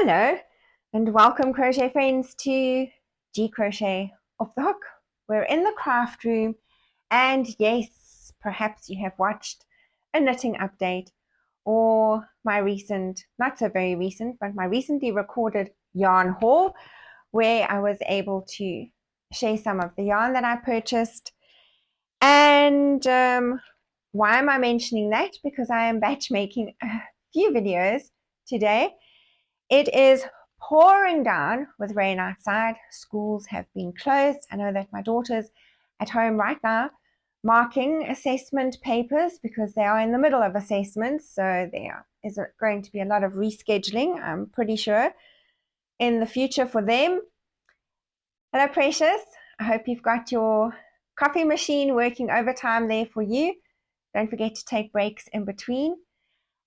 Hello and welcome, crochet friends, to G Crochet Off the Hook. We're in the craft room, and yes, perhaps you have watched a knitting update or my recent, not so very recent, but my recently recorded yarn haul where I was able to share some of the yarn that I purchased. And why am I mentioning that? Because I am batch making a few videos today. It is pouring down with rain outside. Schools have been closed. I know that my daughter's at home right now marking assessment papers because they are in the middle of assessments. So there is going to be a lot of rescheduling, I'm pretty sure, in the future for them. Hello, Precious. I hope you've got your coffee machine working overtime there for you. Don't forget to take breaks in between.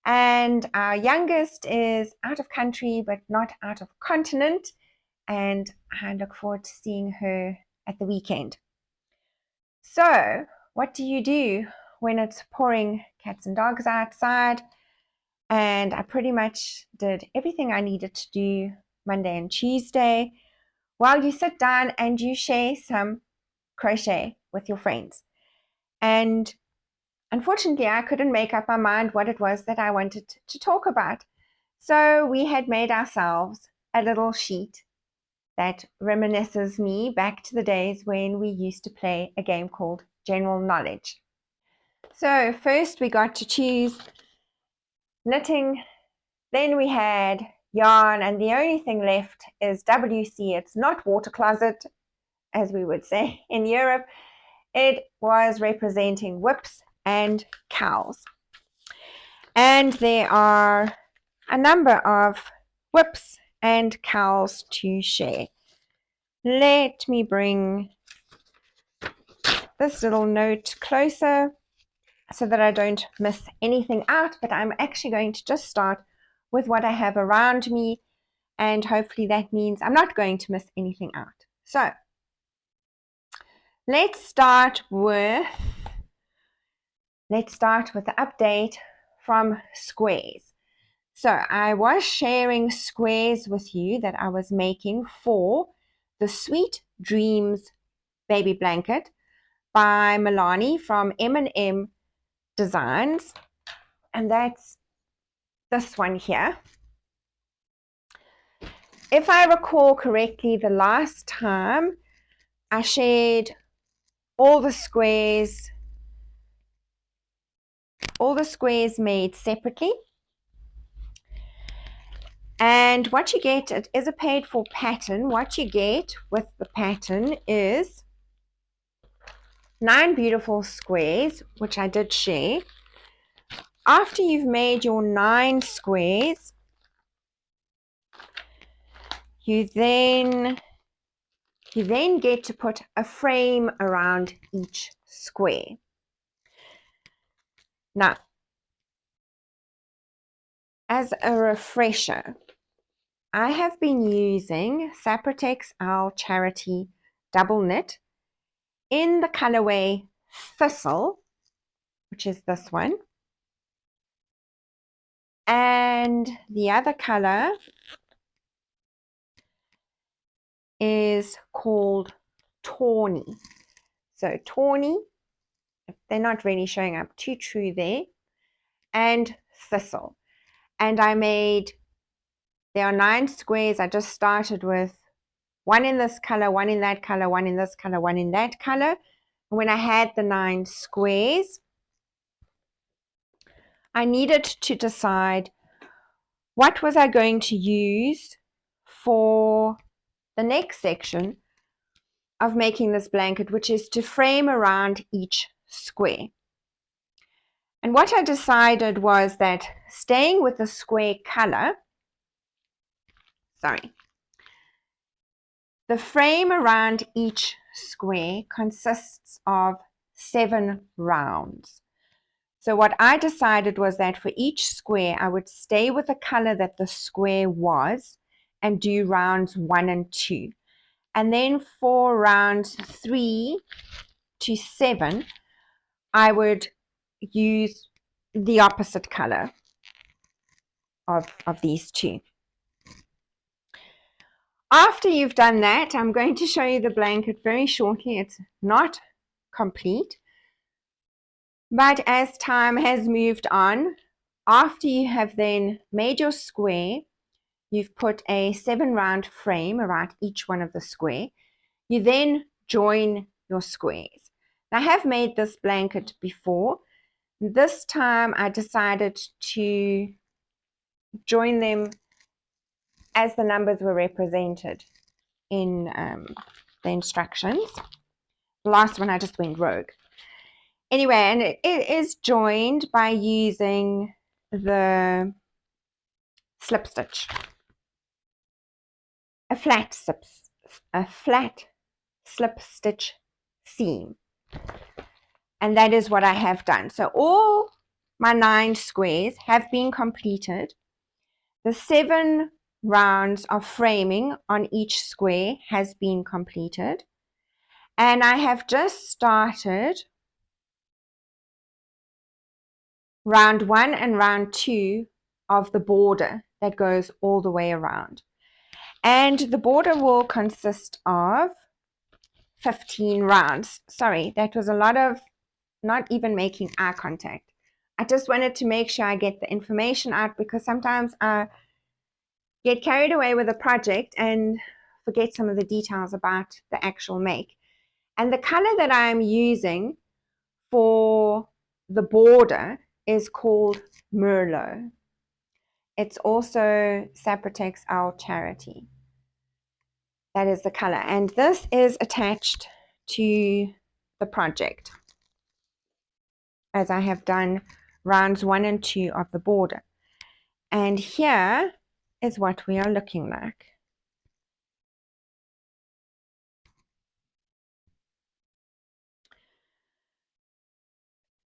And our youngest is out of country, but not out of continent. And I look forward to seeing her at the weekend. So, what do you do when it's pouring cats and dogs outside? And I pretty much did everything I needed to do Monday and Tuesday while you sit down and you share some crochet with your friends. And unfortunately, I couldn't make up my mind what it was that I wanted to talk about. So we had made ourselves a little sheet that reminisces me back to the days when we used to play a game called General Knowledge. So first we got to choose knitting, then we had yarn, and the only thing left is WC. It's not water closet, as we would say in Europe. It was representing WIPs and CALs. And there are a number of WIPs and CALs to share. Let me bring this little note closer so that I don't miss anything out, but I'm actually going to just start with what I have around me, and hopefully that means I'm not going to miss anything out. So let's start with the update from squares. So I was sharing squares with you that I was making for the Sweet Dreams baby blanket by Melanie from M&M Designs, and that's this one here. If I recall correctly, the last time I shared all the squares made separately. And what you get, it is a paid for pattern. What you get with the pattern is 9 beautiful squares, which I did share. After you've made your 9 squares, you then get to put a frame around each square. Now, as a refresher, I have been using Saprotex Owl Charity Double Knit in the colorway Thistle, which is this one. And the other color is called Tawny. So Tawny, they're not really showing up too true there, and Thistle. And there are 9 squares. I just started with one in this color, one in that color, one in this color, one in that color. And when I had the 9 squares, I needed to decide what was I going to use for the next section of making this blanket, which is to frame around each square. And what I decided was that staying with the square color, the frame around each square consists of 7 rounds. So what I decided was that for each square, I would stay with the color that the square was and do rounds 1 and 2. And then for rounds 3 to 7, I would use the opposite color of these two. After you've done that, I'm going to show you the blanket very shortly. It's not complete, but as time has moved on, after you have then made your square, you've put a 7-round frame around each one of the square. You then join your squares. Now, I have made this blanket before. This time I decided to join them as the numbers were represented in the instructions. The last one I just went rogue. Anyway, and it is joined by using the slip stitch. A flat slip stitch seam. And that is what I have done. So all my 9 squares have been completed. The 7 rounds of framing on each square has been completed. And I have just started round 1 and round 2 of the border that goes all the way around. And the border will consist of 15 rounds. Sorry, that was a lot of not even making eye contact. I just wanted to make sure I get the information out, because sometimes I get carried away with a project and forget some of the details about the actual make. And the color that I'm using for the border is called Merlot. It's also Saprotex Owl Charity. That is the color. And this is attached to the project, as I have done rounds 1 and 2 of the border. And here is what we are looking like.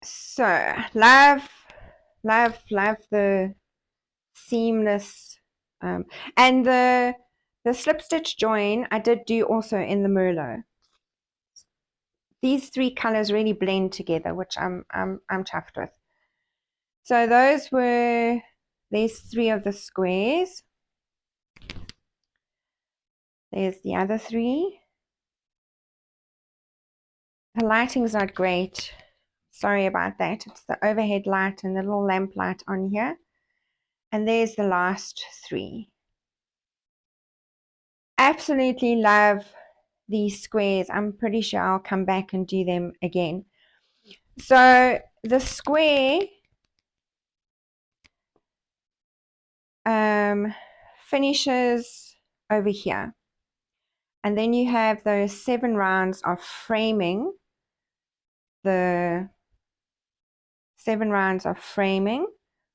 So, love the seamless, and the slip stitch join I did do also in the Merlot. These 3 colors really blend together, which I'm chuffed with. So there's 3 of the squares. There's the other 3. The lighting's not great. Sorry about that. It's the overhead light and the little lamp light on here. And there's the last 3. Absolutely love these squares. I'm pretty sure I'll come back and do them again. So the square finishes over here. And then you have those 7 rounds of framing, the 7 rounds of framing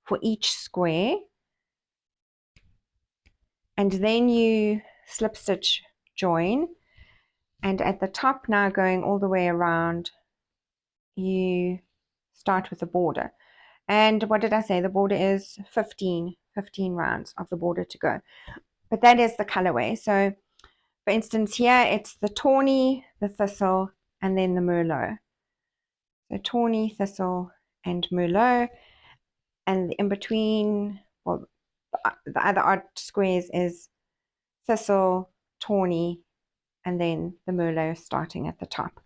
for each square. And then you slip stitch join. And at the top now, going all the way around, you start with the border. And what did I say? The border is 15 rounds of the border to go. But that is the colorway. So for instance, here it's the tawny, the thistle, and then the Merlot. So tawny, thistle, and Merlot. And in between, well, the other odd squares is thistle, tawny, and then the Merlot starting at the top.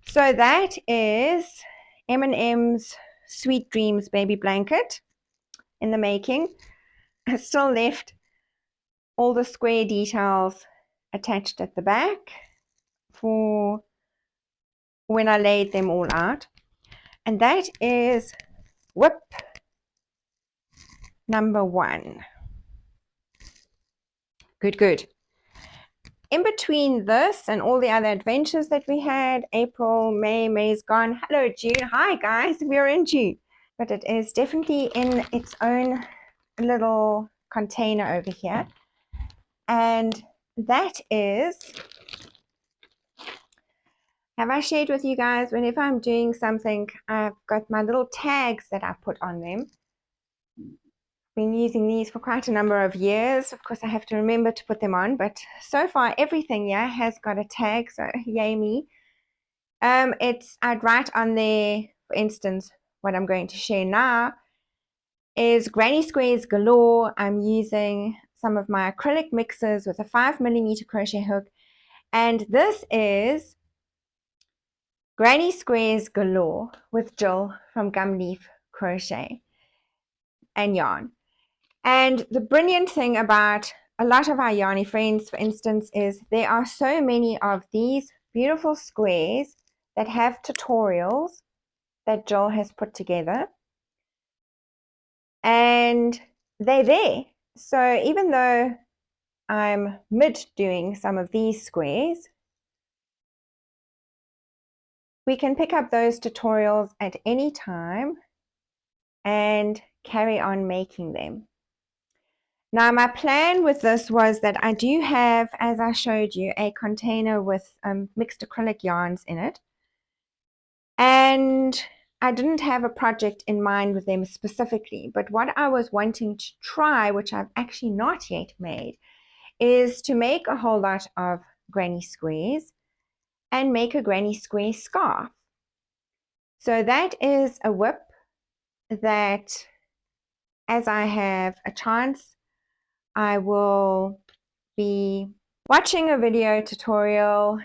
So that is M&M's Sweet Dreams baby blanket in the making. I still left all the square details attached at the back for when I laid them all out. And that is WIP number 1. Good. In between this and all the other adventures that we had, April, May's gone. Hello, June. Hi, guys. We're in June. But it is definitely in its own little container over here. And that is, have I shared with you guys, whenever I'm doing something, I've got my little tags that I put on them. Been using these for quite a number of years. Of course, I have to remember to put them on, but so far everything here has got a tag, so yay me. I'd write on there, for instance, what I'm going to share now is Granny Squares Galore. I'm using some of my acrylic mixes with a 5mm crochet hook, and this is Granny Squares Galore with Jill from Gumleaf Crochet and Yarn. And the brilliant thing about a lot of our Yarny friends, for instance, is there are so many of these beautiful squares that have tutorials that Jill has put together, and they're there. So even though I'm mid doing some of these squares, we can pick up those tutorials at any time and carry on making them. Now, my plan with this was that I do have, as I showed you, a container with mixed acrylic yarns in it. And I didn't have a project in mind with them specifically, but what I was wanting to try, which I've actually not yet made, is to make a whole lot of granny squares and make a granny square scarf. So that is a WIP that, as I have a chance, I will be watching a video tutorial,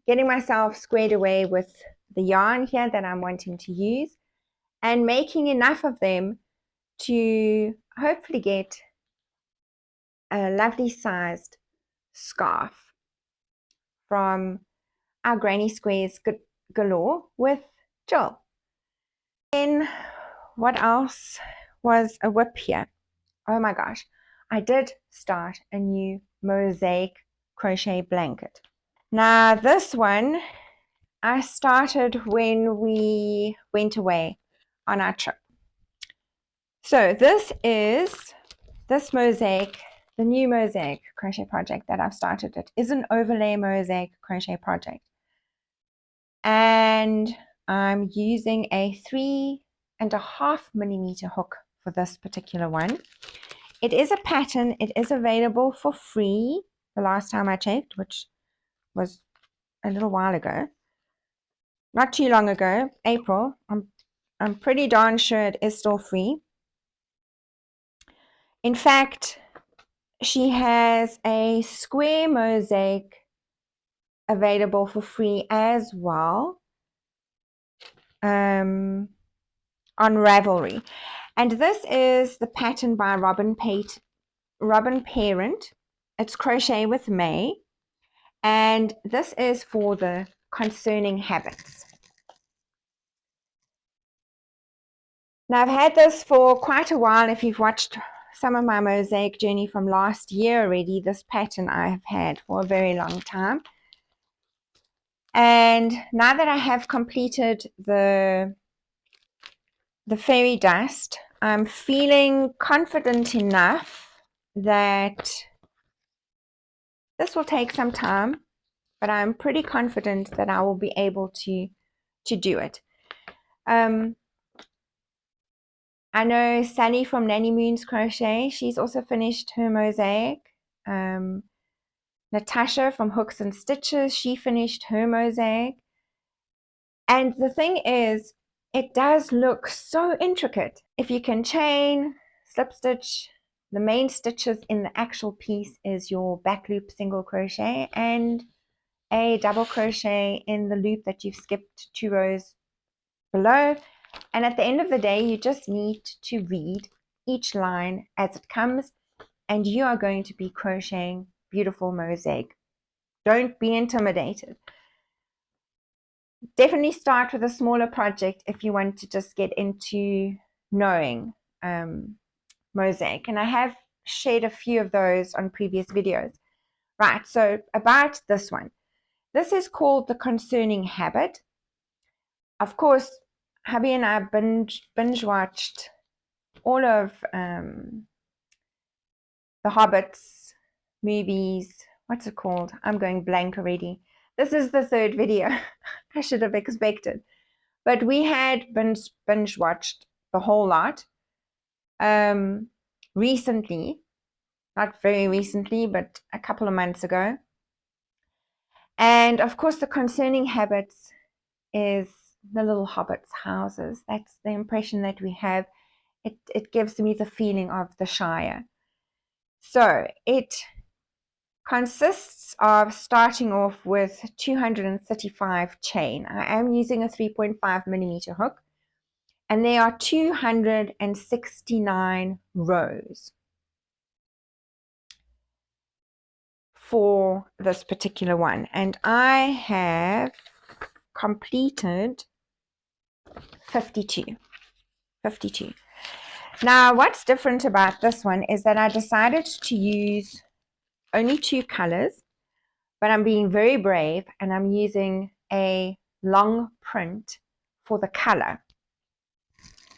getting myself squared away with the yarn here that I'm wanting to use, and making enough of them to hopefully get a lovely sized scarf from our Granny Squares Galore with Jill. Then what else was a WIP here? Oh my gosh, I did start a new Mosaic crochet blanket. Now this one I started when we went away on our trip. So this is this Mosaic, the new Mosaic crochet project that I've started. It is an overlay Mosaic crochet project. And I'm using a 3.5mm hook for this particular one. It is a pattern. It is available for free the last time I checked, which was a little while ago. Not too long ago, April. I'm pretty darn sure it is still free. In fact, she has a square mosaic available for free as well on Ravelry. And this is the pattern by Robin Parent. It's Crochet with May. And this is for the concerning habits. Now, I've had this for quite a while. If you've watched some of my mosaic journey from last year already, this pattern I have had for a very long time. And now that I have completed the fairy dust, I'm feeling confident enough that this will take some time, but I'm pretty confident that I will be able to do it. I know Sally from Nanny Moon's Crochet, she's also finished her mosaic. Natasha from Hooks and Stitches, she finished her mosaic. And the thing is, it does look so intricate. If you can chain, slip stitch, the main stitches in the actual piece is your back loop single crochet and a double crochet in the loop that you've skipped 2 rows below. And at the end of the day, you just need to read each line as it comes, and you are going to be crocheting beautiful mosaic. Don't be intimidated. Definitely start with a smaller project if you want to just get into knowing mosaic. And I have shared a few of those on previous videos. Right, so about this one. This is called the concerning habit. Of course, hubby and I binge watched all of the Hobbits movies. What's it called? I'm going blank already. This is the 3rd video. I should have expected. But we had binge watched the whole lot recently. Not very recently, but a couple of months ago. And of course, the concerning habits is the little hobbits' houses. That's the impression that we have. It gives me the feeling of the Shire. So it consists of starting off with 235 chain. I am using a 3.5 millimeter hook, and there are 269 rows for this particular one, and I have completed 52. Now what's different about this one is that I decided to use only 2 colors, but I'm being very brave and I'm using a long print for the color.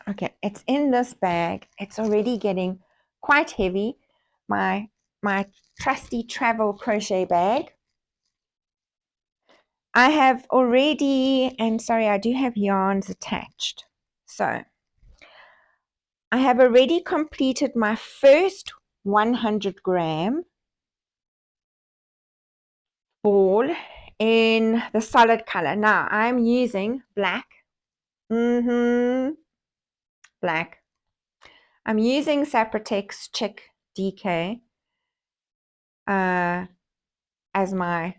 Okay, it's in this bag. It's already getting quite heavy. My trusty travel crochet bag. I have already, and sorry, I do have yarns attached. So I have already completed my first 100 gram ball in the solid color. Now I'm using black. Black. I'm using Saprotex Chick DK as my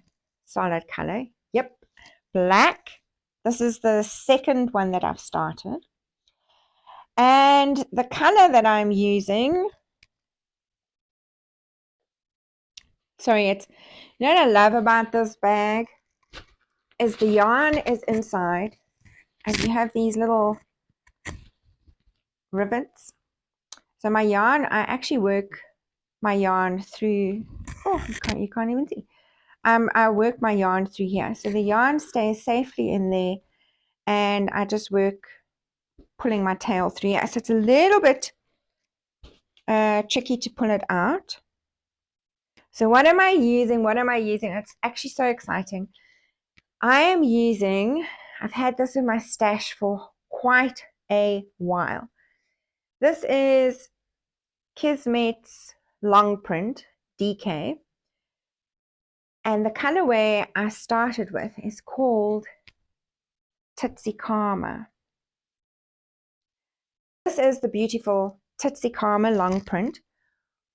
solid color. Yep, black. This is the second one that I've started. And the color that I'm using, sorry, it's, you know what I love about this bag is the yarn is inside and you have these little rivets. So my yarn, I actually work my yarn through, oh, you can't even see. I work my yarn through here. So the yarn stays safely in there and I just work pulling my tail through here. So it's a little bit tricky to pull it out. So what am I using? It's actually so exciting. I am using, I've had this in my stash for quite a while. This is Kismet's long print DK. And the colorway I started with is called Titsy Karma. This is the beautiful Titsy Karma long print.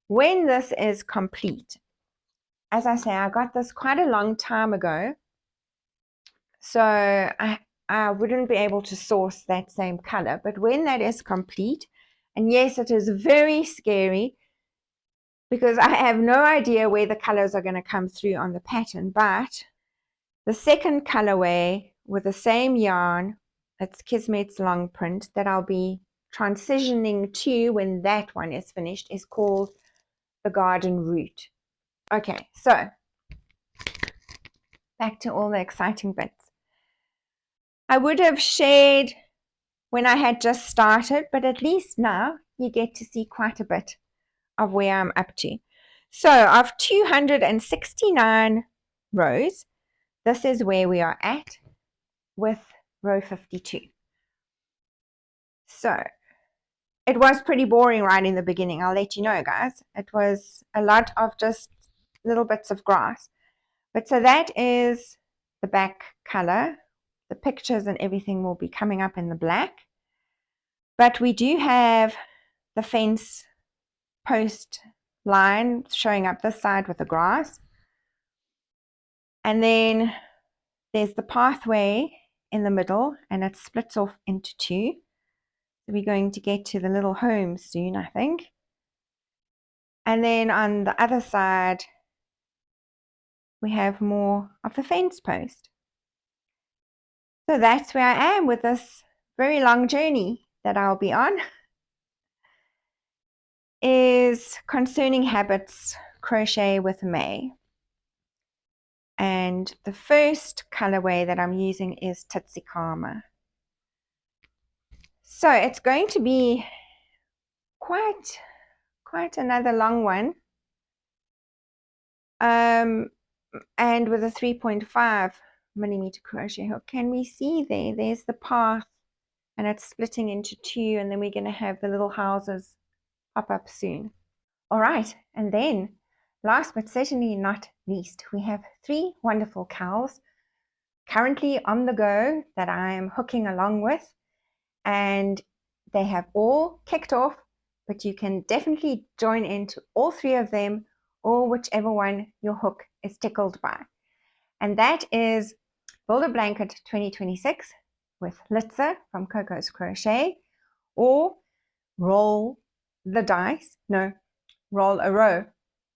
When this is complete, as I say, I got this quite a long time ago, so I wouldn't be able to source that same color. But when that is complete, and yes, it is very scary because I have no idea where the colors are going to come through on the pattern, but the second colorway with the same yarn, it's Kismet's long print, that I'll be transitioning to when that one is finished, is called the Garden Route. Okay, so back to all the exciting bits. I would have shared when I had just started, but at least now you get to see quite a bit of where I'm up to. So of 269 rows, this is where we are at with row 52. So it was pretty boring right in the beginning, I'll let you know, guys. It was a lot of just little bits of grass. But so that is the back color. The pictures and everything will be coming up in the black. But we do have the fence post line showing up this side with the grass. And then there's the pathway in the middle, and it splits off into 2. So we're going to get to the little home soon, I think. And then on the other side, we have more of the fence post. So that's where I am with this very long journey that I'll be on. Is Concerning Habits Crochet with May. And the first colorway that I'm using is Titsy Karma. So it's going to be quite another long one. And with a 3.5 millimeter crochet hook. Can we see there? There's the path, and it's splitting into 2, and then we're going to have the little houses pop up soon. All right, and then last but certainly not least, we have 3 wonderful cows currently on the go that I am hooking along with, and they have all kicked off but you can definitely join into all 3 of them, or whichever one your hook is tickled by. And that is Build a Blanket 2026 with Litzer from Coco's Crochet, or Roll the Dice, no, Roll a Row,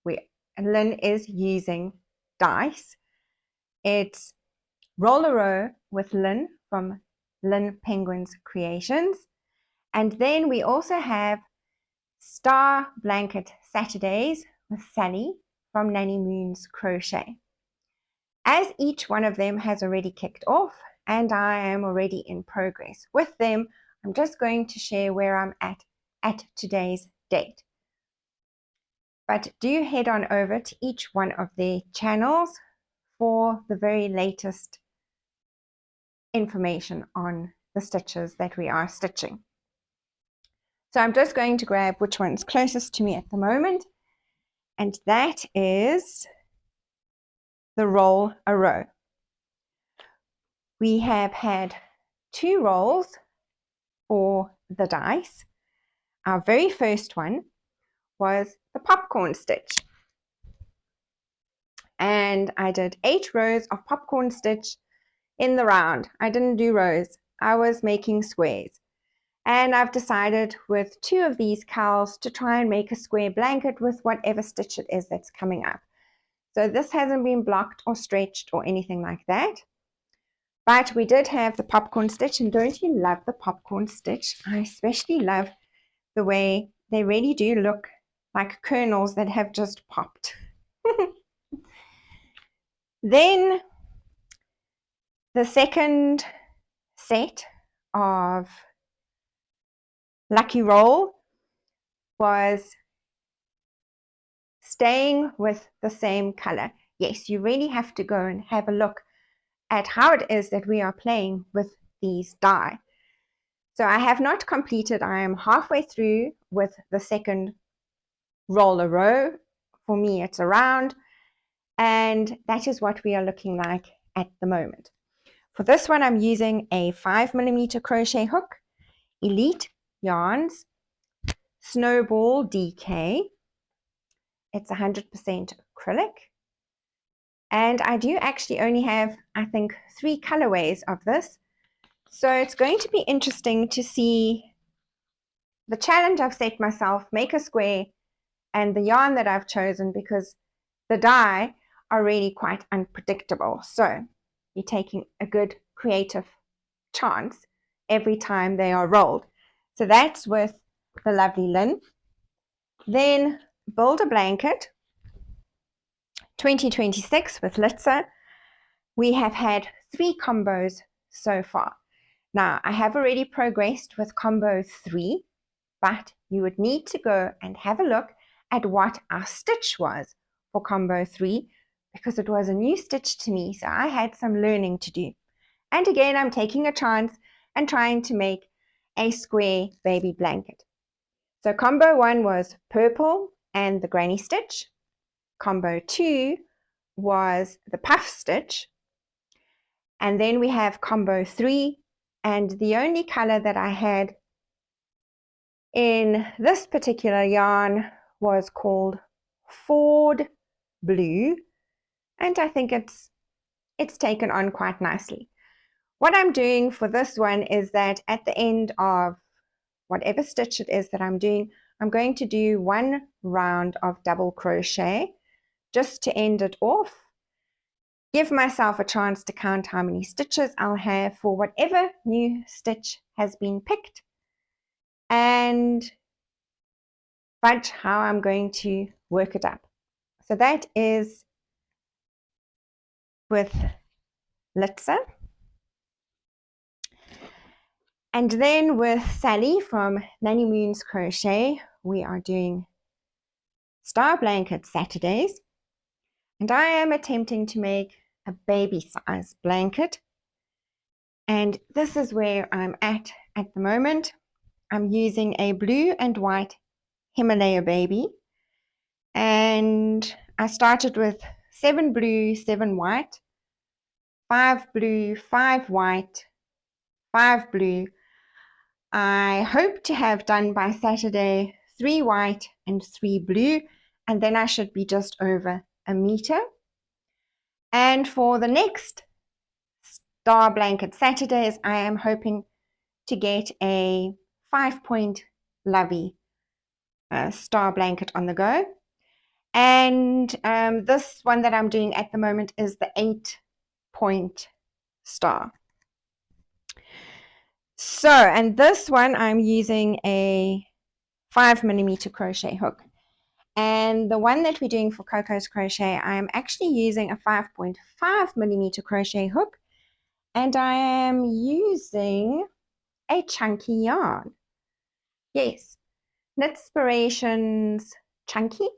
where Lynn is using dice. It's Roll a Row with Lynn from Lynn Penguin's Creations. And then we also have Star Blanket Saturdays with Sally from Nanny Moon's Crochet. As each one of them has already kicked off and I am already in progress with them, I'm just going to share where I'm at today's date. But do head on over to each one of their channels for the very latest information on the stitches that we are stitching. So I'm just going to grab which one's closest to me at the moment, and that is the Roll a Row. We have had 2 rolls for the dice. Our very first one was the popcorn stitch, and I did 8 rows of popcorn stitch in the round. I didn't do rows, I was making squares. And I've decided with 2 of these cowls to try and make a square blanket with whatever stitch it is that's coming up. So this hasn't been blocked or stretched or anything like that. But we did have the popcorn stitch, and don't you love the popcorn stitch? I especially love the way they really do look like kernels that have just popped. Then the second set of Lucky Roll was staying with the same color. Yes, you really have to go and have a look at how it is that we are playing with these die. So I have not completed. I am halfway through with the second Roll a Row. For me, it's a round, and that is what we are looking like at the moment. For this one, I'm using a 5mm crochet hook, Elite Yarns Snowball DK. It's 100% acrylic, and I do actually only have, I think, 3 colorways of this. So it's going to be interesting to see the challenge I've set myself, make a square, and the yarn that I've chosen, because the die are really quite unpredictable. So you're taking a good creative chance every time they are rolled. So that's with the lovely Lynn. Then Build a Blanket 2026 with Litzer. We have had 3 combos so far. Now I have already progressed with combo 3, but you would need to go and have a look at what our stitch was for combo 3, because it was a new stitch to me, so I had some learning to do. And again, I'm taking a chance and trying to make a square baby blanket. So combo 1 was purple and the granny stitch. Combo 2 was the puff stitch. And then we have combo 3, and the only color that I had in this particular yarn was called Ford Blue, and I think it's taken on quite nicely. What I'm doing for this one is that at the end of whatever stitch it is that I'm doing, I'm going to do 1 round of double crochet just to end it off. Give myself a chance to count how many stitches I'll have for whatever new stitch has been picked, and fudge how I'm going to work it up. So that is with Litzer. And then with Sally from Nanny Moon's Crochet, we are doing Star Blanket Saturdays. And I am attempting to make a baby size blanket. And this is where I'm at the moment. I'm using a blue and white Himalaya baby. And I started with 7 blue, 7 white, 5 blue, 5 white, 5 blue. I hope to have done by Saturday 3 white and 3 blue, and then I should be just over 1 meter. And for the next Star Blanket Saturdays, I am hoping to get a 5-point lovey star blanket on the go. And this one that I'm doing at the moment is the 8-point star. So, and this one I'm using a 5mm crochet hook. And the one that we're doing for Coco's Crochet, I'm actually using a 5.5mm crochet hook. And I am using a chunky yarn. Yes, Knitspirations Chunky.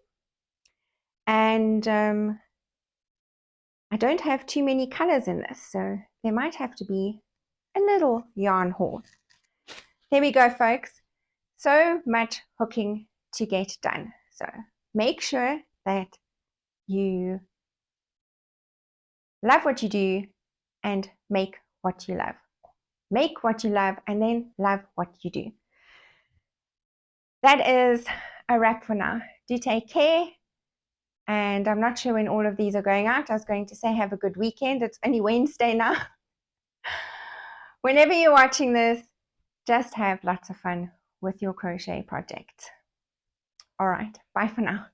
And I don't have too many colors in this, so there might have to be a little yarn haul. There we go, folks. So much hooking to get done. So make sure that you love what you do and make what you love. Make what you love and then love what you do. That is a wrap for now. Do take care. And I'm not sure when all of these are going out. I was going to say have a good weekend. It's only Wednesday now. Whenever you're watching this, just have lots of fun with your crochet project. All right, bye for now.